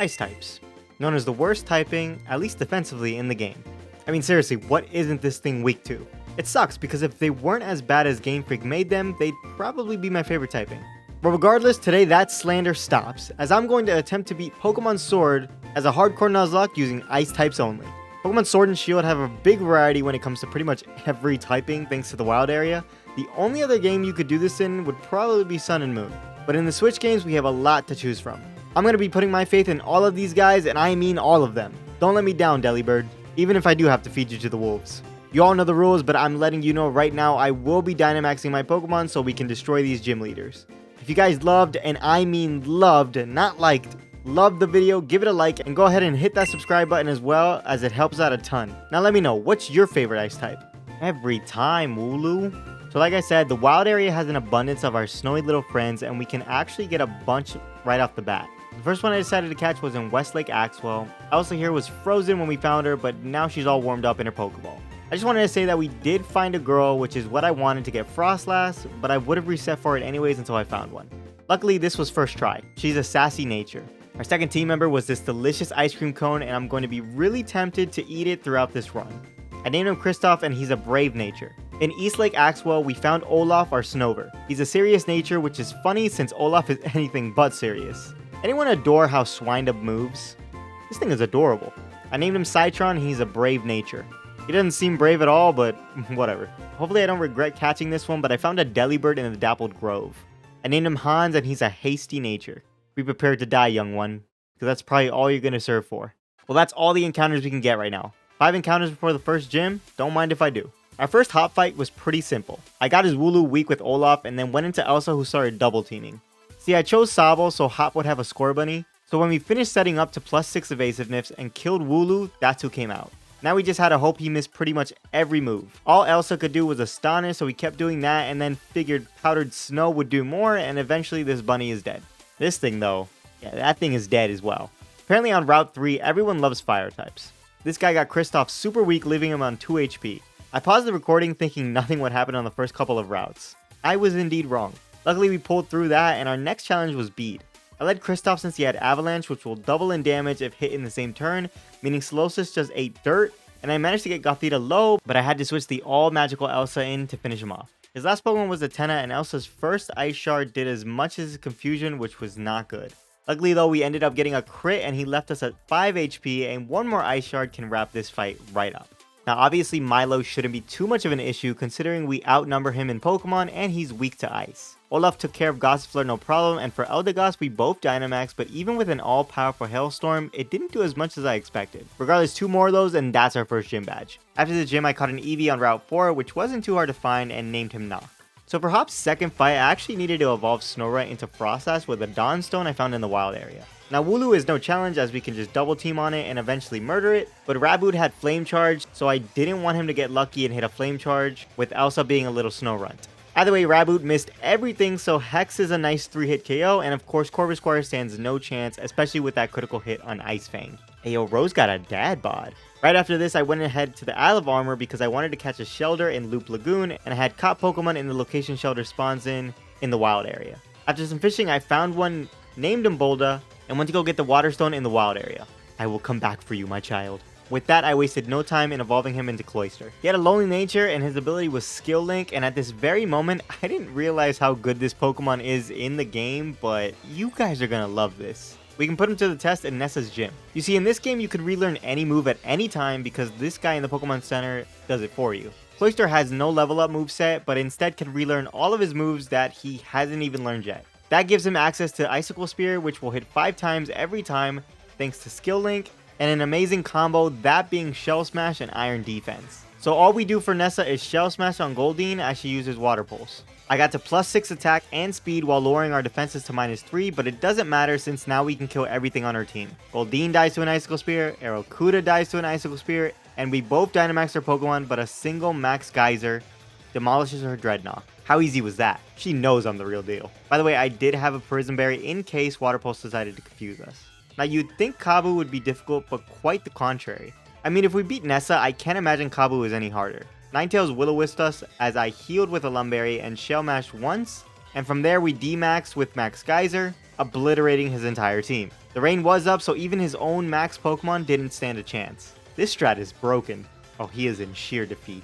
Ice types, known as the worst typing, at least defensively, in the game. I mean seriously, what isn't this thing weak to? It sucks because if they weren't as bad as Game Freak made them, they'd probably be my favorite typing. But regardless, today that slander stops, as I'm going to attempt to beat Pokemon Sword as a hardcore Nuzlocke using ice types only. Pokemon Sword and Shield have a big variety when it comes to pretty much every typing thanks to the wild area. The only other game you could do this in would probably be Sun and Moon. But in the Switch games, we have a lot to choose from. I'm going to be putting my faith in all of these guys, and I mean all of them. Don't let me down, Delibird, even if I do have to feed you to the wolves. You all know the rules, but I'm letting you know right now I will be Dynamaxing my Pokemon so we can destroy these gym leaders. If you guys loved, and I mean loved, not liked, loved the video, give it a like and go ahead and hit that subscribe button as well, as it helps out a ton. Now let me know, what's your favorite ice type? Every time, Wooloo. So like I said, the wild area has an abundance of our snowy little friends, and we can actually get a bunch right off the bat. The first one I decided to catch was in Westlake Axwell. Elsa here was frozen when we found her, but now she's all warmed up in her Pokeball. I just wanted to say that we did find a girl, which is what I wanted to get Frostlass, but I would have reset for it anyways until I found one. Luckily, this was first try. She's a sassy nature. Our second team member was this delicious ice cream cone, and I'm going to be really tempted to eat it throughout this run. I named him Kristoff, and he's a brave nature. In Eastlake Axwell, we found Olaf, our Snover. He's a serious nature, which is funny since Olaf is anything but serious. Anyone adore how Swindup moves? This thing is adorable. I named him Citron, and he's a brave nature. He doesn't seem brave at all, but whatever. Hopefully I don't regret catching this one, but I found a Delibird in the Dappled Grove. I named him Hans, and he's a hasty nature. Be prepared to die, young one, because that's probably all you're going to serve for. Well, that's all the encounters we can get right now. 5 encounters before the first gym, don't mind if I do. Our first hot fight was pretty simple. I got his Wooloo weak with Olaf, and then went into Elsa, who started double teaming. See, I chose Sabo so Hop would have a Score Bunny, so when we finished setting up to +6 evasiveness and killed Wooloo, that's who came out. Now we just had to hope he missed pretty much every move. All Elsa could do was Astonish, so we kept doing that and then figured Powdered Snow would do more, and eventually this bunny is dead. This thing though, yeah, that thing is dead as well. Apparently on Route 3, everyone loves fire types. This guy got Kristoff super weak, leaving him on 2 HP. I paused the recording thinking nothing would happen on the first couple of routes. I was indeed wrong. Luckily we pulled through that, and our next challenge was Bead. I led Kristoff since he had Avalanche, which will double in damage if hit in the same turn, meaning Solosis just ate dirt, and I managed to get Gothita low, but I had to switch the all-magical Elsa in to finish him off. His last Pokemon was a Tenna, and Elsa's first Ice Shard did as much as his Confusion, which was not good. Luckily though, we ended up getting a crit, and he left us at 5 HP, and one more Ice Shard can wrap this fight right up. Now obviously Milo shouldn't be too much of an issue considering we outnumber him in Pokemon and he's weak to ice. Olaf took care of Gossifleur no problem, and for Eldegoss we both Dynamaxed, but even with an all-powerful Hailstorm, it didn't do as much as I expected. Regardless, 2 more of those and that's our first gym badge. After the gym I caught an Eevee on Route 4, which wasn't too hard to find, and named him Nock. So for Hop's second fight, I actually needed to evolve Snorunt into Frostlass with a Dawnstone I found in the wild area. Now Wooloo is no challenge as we can just double team on it and eventually murder it, but Raboot had Flame Charge, so I didn't want him to get lucky and hit a Flame Charge, with Elsa being a little Snorunt. Either way, Raboot missed everything, so Hex is a nice 3-hit KO, and of course Corvisquire stands no chance, especially with that critical hit on Ice Fang. Ayo, Rose got a dad bod. Right after this, I went ahead to the Isle of Armor because I wanted to catch a Shelder in Loop Lagoon, and I had caught Pokemon in the location Shelder spawns in the wild area. After some fishing, I found one, named him Bolda, and went to go get the Waterstone in the wild area. I will come back for you, my child. With that, I wasted no time in evolving him into Cloyster. He had a lonely nature, and his ability was Skill Link, and at this very moment, I didn't realize how good this Pokemon is in the game, but you guys are gonna love this. We can put him to the test in Nessa's gym. You see, in this game, you could relearn any move at any time because this guy in the Pokemon Center does it for you. Cloyster has no level up moveset, but instead can relearn all of his moves that he hasn't even learned yet. That gives him access to Icicle Spear, which will hit 5 times every time thanks to Skill Link, and an amazing combo, that being Shell Smash and Iron Defense. So all we do for Nessa is Shell Smash on Goldeen as she uses Water Pulse. I got to +6 attack and speed while lowering our defenses to -3, but it doesn't matter since now we can kill everything on our team. Goldeen dies to an Icicle Spear, Aerocuda dies to an Icicle Spear, and we both Dynamax our Pokemon, but a single Max Geyser demolishes her Dreadnought. How easy was that? She knows I'm the real deal. By the way, I did have a Prism Berry in case Water Pulse decided to confuse us. Now you'd think Kabu would be difficult, but quite the contrary. I mean, if we beat Nessa, I can't imagine Kabu is any harder. Ninetales Will-O-Wisp us as I healed with a Lumberry and Shell Mashed once, and from there we D-Maxed with Max Geyser, obliterating his entire team. The rain was up, so even his own max Pokemon didn't stand a chance. This strat is broken. Oh, he is in sheer defeat.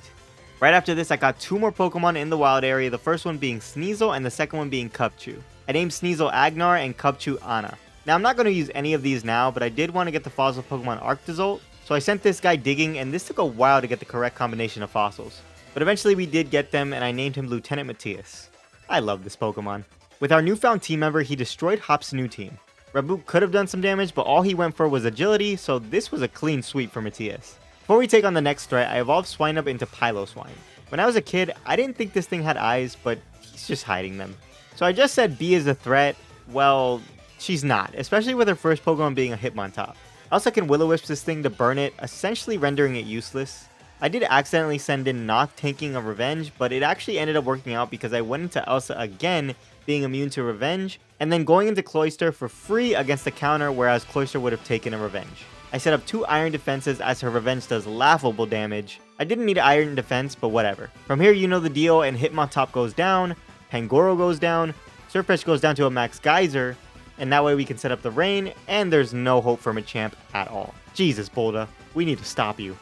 Right after this, I got 2 more Pokemon in the wild area, the first one being Sneasel and the second one being Cupchew. I named Sneasel Agnar and Cupchew Anna. Now, I'm not going to use any of these now, but I did want to get the fossil Pokemon Arctozolt, so I sent this guy digging, and this took a while to get the correct combination of fossils. But eventually we did get them, and I named him Lieutenant Matthias. I love this Pokemon. With our newfound team member, he destroyed Hop's new team. Raboot could have done some damage, but all he went for was agility, so this was a clean sweep for Matthias. Before we take on the next threat, I evolved Swinub into Piloswine. When I was a kid, I didn't think this thing had eyes, but he's just hiding them. So I just said B is a threat. Well, she's not, especially with her first Pokemon being a Hitmontop. I also can Will-O-Wisp this thing to burn it, essentially rendering it useless. I did accidentally send in Noth tanking a Revenge, but it actually ended up working out because I went into Elsa again, being immune to Revenge, and then going into Cloyster for free against the counter, whereas Cloyster would have taken a Revenge. I set up 2 Iron defenses as her Revenge does laughable damage. I didn't need Iron defense, but whatever. From here, you know the deal, and Hitmontop goes down, Pangoro goes down, Surfetch goes down to a max Geyser, and that way we can set up the rain, and there's no hope from a champ at all. Jesus, Bolda, we need to stop you.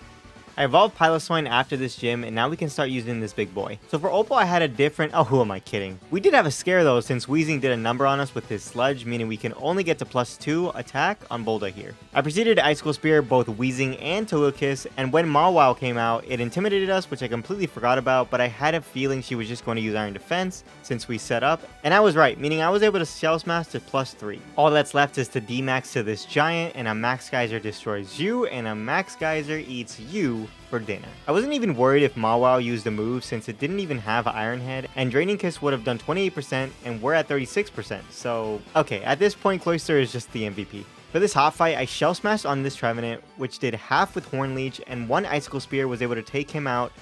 I evolved Piloswine after this gym, and now we can start using this big boy. So for Opal, I had a different... Oh, who am I kidding? We did have a scare though, since Weezing did a number on us with his Sludge, meaning we can only get to +2 attack on Bolda here. I proceeded to Icicle Spear both Weezing and Togekiss, and when Mawile came out, it intimidated us, which I completely forgot about, but I had a feeling she was just going to use Iron Defense, since we set up, and I was right, meaning I was able to Shell Smash to +3. All that's left is to D-Max to this Giant, and a Max Geyser destroys you, and a Max Geyser eats you for dinner. I wasn't even worried if Mawile used a move since it didn't even have Iron Head, and Draining Kiss would have done 28% and we're at 36%, so okay, at this point Cloyster is just the MVP. For this hot fight, I Shell Smashed on this Trevenant, which did half with Horn Leech, and one Icicle Spear was able to take him out.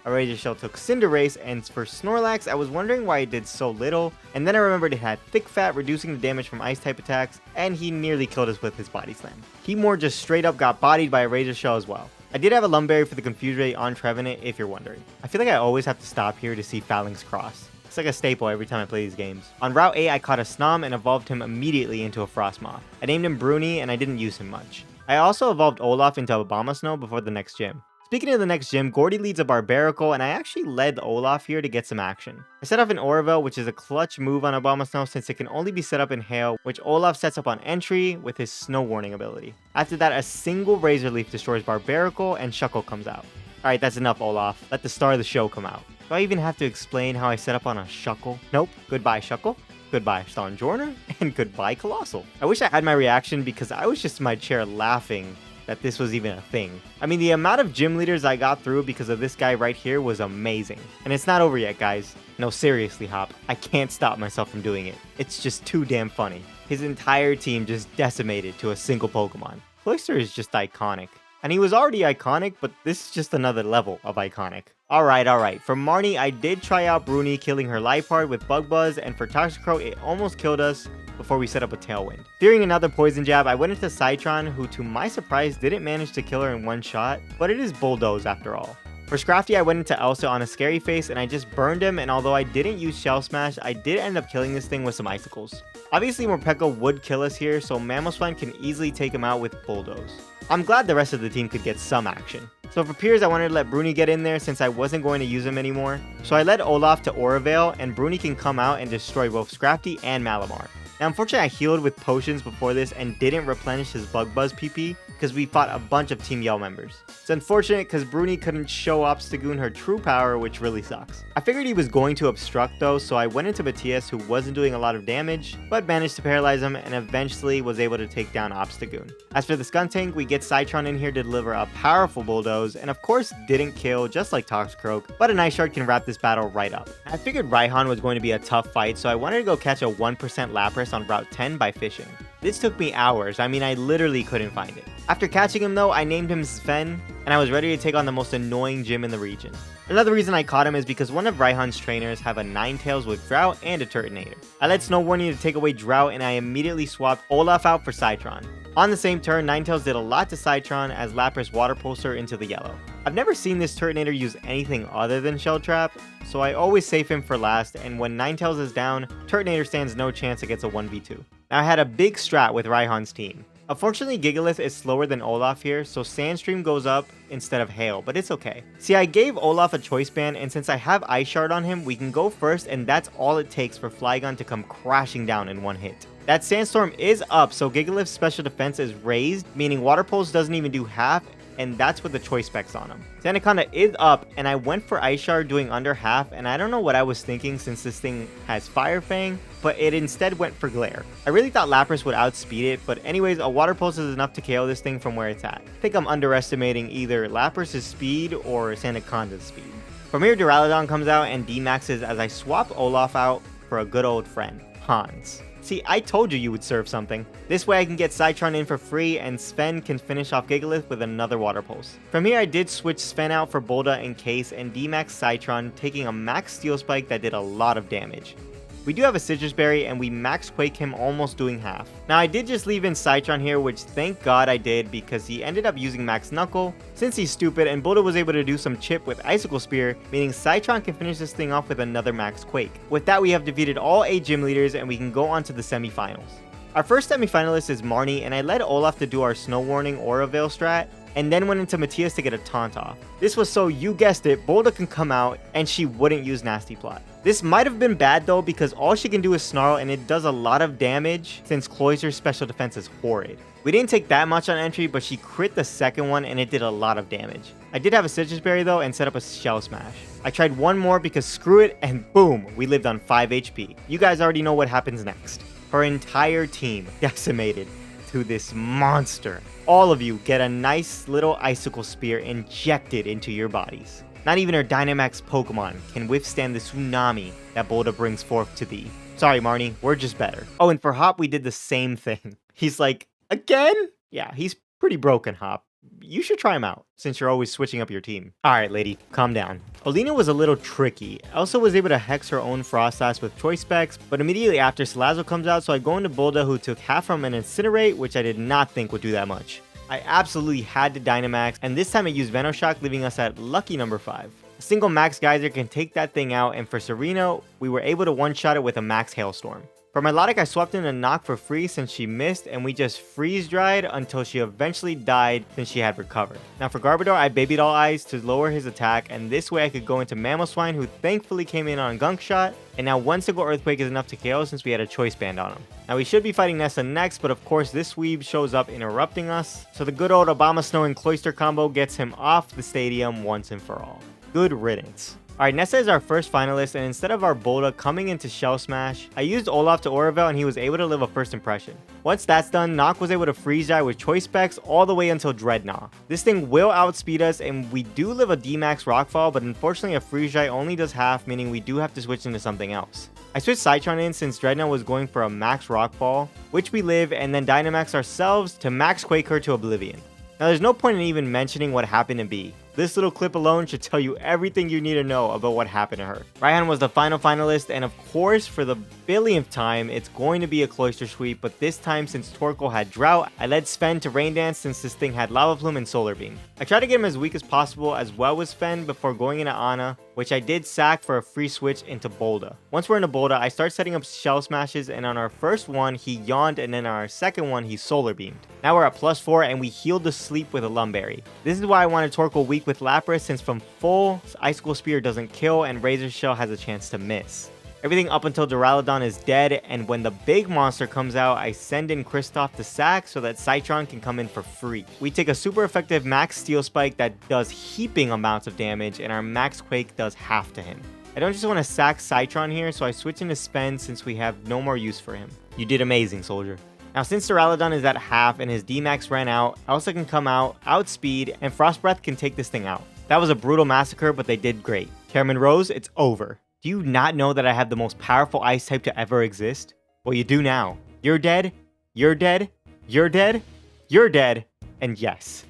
A Razor Shell took Cinderace, and for Snorlax, I was wondering why it did so little, and then I remembered it had Thick Fat, reducing the damage from Ice-type attacks, and he nearly killed us with his Body Slam. Heatmor just straight up got bodied by a Razor Shell as well. I did have a Lumberry for the Confuse Ray on Trevenant, if you're wondering. I feel like I always have to stop here to see Phalanx Cross. It's like a staple every time I play these games. On Route 8, I caught a Snom and evolved him immediately into a Frostmoth. I named him Bruni, and I didn't use him much. I also evolved Olaf into a Abomasnow before the next gym. Speaking of the next gym, Gordy leads a Barbaracle, and I actually led Olaf here to get some action. I set up an Oravel, which is a clutch move on Abomasnow since it can only be set up in Hail, which Olaf sets up on entry with his Snow Warning ability. After that, a single Razor Leaf destroys Barbaracle, and Shuckle comes out. Alright, that's enough, Olaf. Let the star of the show come out. Do I even have to explain how I set up on a Shuckle? Nope. Goodbye, Shuckle. Goodbye, Stonjourner. And goodbye, Colossal. I wish I had my reaction because I was just in my chair laughing that this was even a thing. I mean, the amount of gym leaders I got through because of this guy right here was amazing. And it's not over yet, guys. No, seriously, Hop. I can't stop myself from doing it. It's just too damn funny. His entire team just decimated to a single Pokemon. Cloyster is just iconic. And he was already iconic, but this is just another level of iconic. Alright. For Marnie, I did try out Bruni, killing her Liepard with Bug Buzz, and for Toxicroak, it almost killed us before we set up a Tailwind. Fearing another Poison Jab, I went into Citron, who to my surprise didn't manage to kill her in one shot, but it is Bulldoze after all. For Scrafty, I went into Elsa on a Scary Face, and I just burned him, and although I didn't use Shell Smash, I did end up killing this thing with some Icicles. Obviously, Morpeko would kill us here, so Mamoswine can easily take him out with Bulldoze. I'm glad the rest of the team could get some action. So for Piers, I wanted to let Bruni get in there since I wasn't going to use him anymore. So I led Olaf to Orovale, and Bruni can come out and destroy both Scrafty and Malamar. Now, unfortunately, I healed with potions before this and didn't replenish his Bug Buzz PP because we fought a bunch of Team Yell members. It's unfortunate because Bruni couldn't show Obstagoon her true power, which really sucks. I figured he was going to obstruct though, so I went into Matthias, who wasn't doing a lot of damage, but managed to paralyze him and eventually was able to take down Obstagoon. As for the Skuntank, we get Citron in here to deliver a powerful Bulldoze, and of course didn't kill, just like Toxicroak, but a Night Shard can wrap this battle right up. I figured Raihan was going to be a tough fight, so I wanted to go catch a 1% Lapras on Route 10 by fishing. This took me hours, I mean I literally couldn't find it. After catching him though, I named him Sven, and I was ready to take on the most annoying gym in the region. Another reason I caught him is because one of Raihan's trainers have a Ninetales with Drought and a Turtonator. I let Snow Warning to take away Drought, and I immediately swapped Olaf out for Citron. On the same turn, Ninetales did a lot to Citron as Lapras Water Pulsed her into the yellow. I've never seen this Turtonator use anything other than Shell Trap, so I always save him for last, and when Ninetales is down, Turtonator stands no chance against a 1v2. Now I had a big strat with Raihan's team. Unfortunately, Gigalith is slower than Olaf here, so Sandstream goes up instead of Hail, but it's okay. See, I gave Olaf a choice band, and since I have Ice Shard on him, we can go first, and that's all it takes for Flygon to come crashing down in one hit. That Sandstorm is up, so Gigalith's special defense is raised, meaning Water Pulse doesn't even do half, and that's with the choice specs on him. Sandaconda is up, and I went for Ice Shard doing under half, and I don't know what I was thinking since this thing has Fire Fang, but it instead went for Glare. I really thought Lapras would outspeed it, but anyways, a Water Pulse is enough to KO this thing from where it's at. I think I'm underestimating either Lapras' speed or Sandaconda's speed. From here, Duraludon comes out and D-maxes as I swap Olaf out for a good old friend, Hans. See, I told you would serve something. This way I can get Citron in for free, and Sven can finish off Gigalith with another Water Pulse. From here I did switch Sven out for Bolda in case, and D-max Citron, taking a max Steel Spike that did a lot of damage. We do have a Citrus Berry, and we max Quake him, almost doing half. Now I did just leave in Citron here, which thank God I did, because he ended up using Max Knuckle, since he's stupid, and Bolda was able to do some chip with Icicle Spear, meaning Citron can finish this thing off with another max Quake. With that, we have defeated all 8 gym leaders, and we can go on to the semifinals. Our first semifinalist is Marnie, and I led Olaf to do our Snow Warning Aura Veil strat, and then went into Matthias to get a taunt off. This was so, you guessed it, Bolda can come out, and she wouldn't use Nasty Plot. This might have been bad though, because all she can do is Snarl, and it does a lot of damage since Cloyster's special defense is horrid. We didn't take that much on entry, but she crit the second one, and it did a lot of damage. I did have a Citrus Berry though, and set up a Shell Smash. I tried one more because screw it, and boom, we lived on 5 HP. You guys already know what happens next. Her entire team decimated to this monster. All of you get a nice little Icicle Spear injected into your bodies. Not even her Dynamax Pokemon can withstand the tsunami that Bolda brings forth to thee. Sorry, Marnie, we're just better. Oh, and for Hop, we did the same thing. He's like, again? Yeah, he's pretty broken, Hop. You should try him out, since you're always switching up your team. Alright, lady, calm down. Olina was a little tricky. Elsa was able to hex her own Froslass with choice specs, but immediately after Salazzle comes out, so I go into Bolda, who took half from an Incinerate, which I did not think would do that much. I absolutely had to Dynamax, and this time I used Venoshock, leaving us at lucky number 5. A single Max Geyser can take that thing out, and for Serena, we were able to one-shot it with a Max Hailstorm. For Milotic, I swapped in a Knock for free since she missed, and we just freeze-dried until she eventually died since she had recovered. Now for Garbodor, I Baby Doll Eyes to lower his attack, and this way I could go into Mamoswine, who thankfully came in on Gunk Shot, and now one single Earthquake is enough to KO since we had a choice band on him. Now we should be fighting Nessa next, but of course this weeb shows up interrupting us, so the good old Obama Snow and Cloyster combo gets him off the stadium once and for all. Good riddance. Alright, Nessa is our first finalist, and instead of our Bolda coming into Shell Smash, I used Olaf to Aura Veil, and he was able to live a first impression. Once that's done, Nock was able to freeze dry with choice specs all the way until Dreadnought. This thing will outspeed us, and we do live a D-Max Rockfall, but unfortunately a freeze dry only does half, meaning we do have to switch into something else. I switched Citron in since Dreadnought was going for a max Rockfall, which we live, and then Dynamax ourselves to max Quake her to Oblivion. Now there's no point in even mentioning what happened to B. This little clip alone should tell you everything you need to know about what happened to her. Raihan was the final finalist, and of course, for the billionth time, it's going to be a Cloyster sweep, but this time, since Torkoal had Drought, I led Sven to Rain Dance since this thing had Lava Plume and Solar Beam. I tried to get him as weak as possible as well as Sven before going into Ana, which I did sack for a free switch into Bolda. Once we're into Bolda, I start setting up Shell Smashes, and on our first one, he yawned, and then on our second one, he Solar Beamed. Now we're at +4, and we healed the sleep with a Lumberry. This is why I wanted Torkoal weak with Lapras, since from full, Icicle Spear doesn't kill, and Razor Shell has a chance to miss. Everything up until Duraludon is dead, and when the big monster comes out, I send in Kristoff to sack so that Citron can come in for free. We take a super effective Max Steel Spike that does heaping amounts of damage, and our Max Quake does half to him. I don't just want to sack Citron here, so I switch into Spen since we have no more use for him. You did amazing, soldier. Now since Duraludon is at half and his D-Max ran out, Elsa can come out, outspeed, and Frost Breath can take this thing out. That was a brutal massacre, but they did great. Caramon Rose, it's over. Do you not know that I have the most powerful ice type to ever exist? Well, you do now. You're dead, you're dead, you're dead, you're dead, and yes,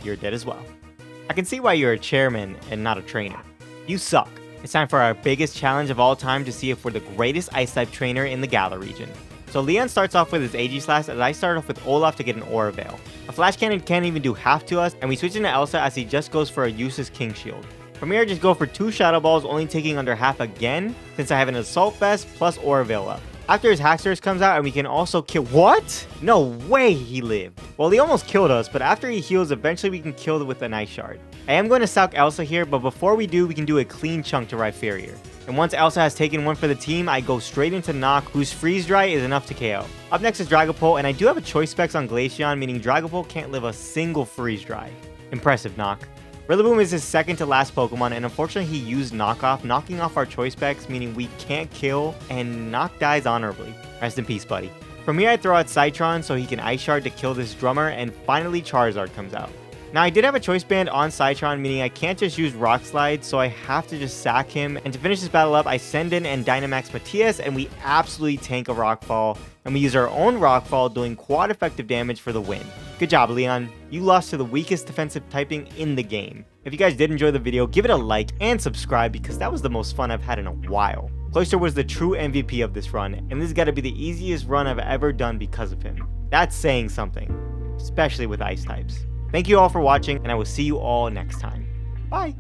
you're dead as well. I can see why you're a chairman and not a trainer. You suck. It's time for our biggest challenge of all time to see if we're the greatest ice type trainer in the Galar region. So Leon starts off with his Aegislash as I start off with Olaf to get an Aura Veil. A Flash Cannon can't even do half to us, and we switch into Elsa as he just goes for a useless King Shield. From here I just go for 2 Shadow Balls, only taking under half again, since I have an Assault Vest plus Aura Veil up. After his Hacksaws comes out and we can also kill— what? No way he lived. Well, he almost killed us, but after he heals, eventually we can kill it with an Ice Shard. I am going to Salk Elsa here, but before we do, we can do a clean chunk to Rhyperior. And once Elsa has taken one for the team, I go straight into Nock, whose Freeze Dry is enough to KO. Up next is Dragopole, and I do have a choice specs on Glaceon, meaning Dragopole can't live a single Freeze Dry. Impressive, Nock. Rillaboom is his second to last Pokemon, and unfortunately he used Knockoff, knocking off our choice specs, meaning we can't kill, and Nock dies honorably. Rest in peace, buddy. From here I throw out Citron so he can Ice Shard to kill this Drummer, and finally Charizard comes out. Now I did have a choice band on Citron, meaning I can't just use Rock Slide, so I have to just sack him, and to finish this battle up I send in and Dynamax Matias, and we absolutely tank a Rockfall, and we use our own Rockfall doing quad effective damage for the win. Good job, Leon. You lost to the weakest defensive typing in the game. If you guys did enjoy the video, give it a like and subscribe because that was the most fun I've had in a while. Cloyster was the true MVP of this run, and this has got to be the easiest run I've ever done because of him. That's saying something, especially with ice types. Thank you all for watching, and I will see you all next time. Bye!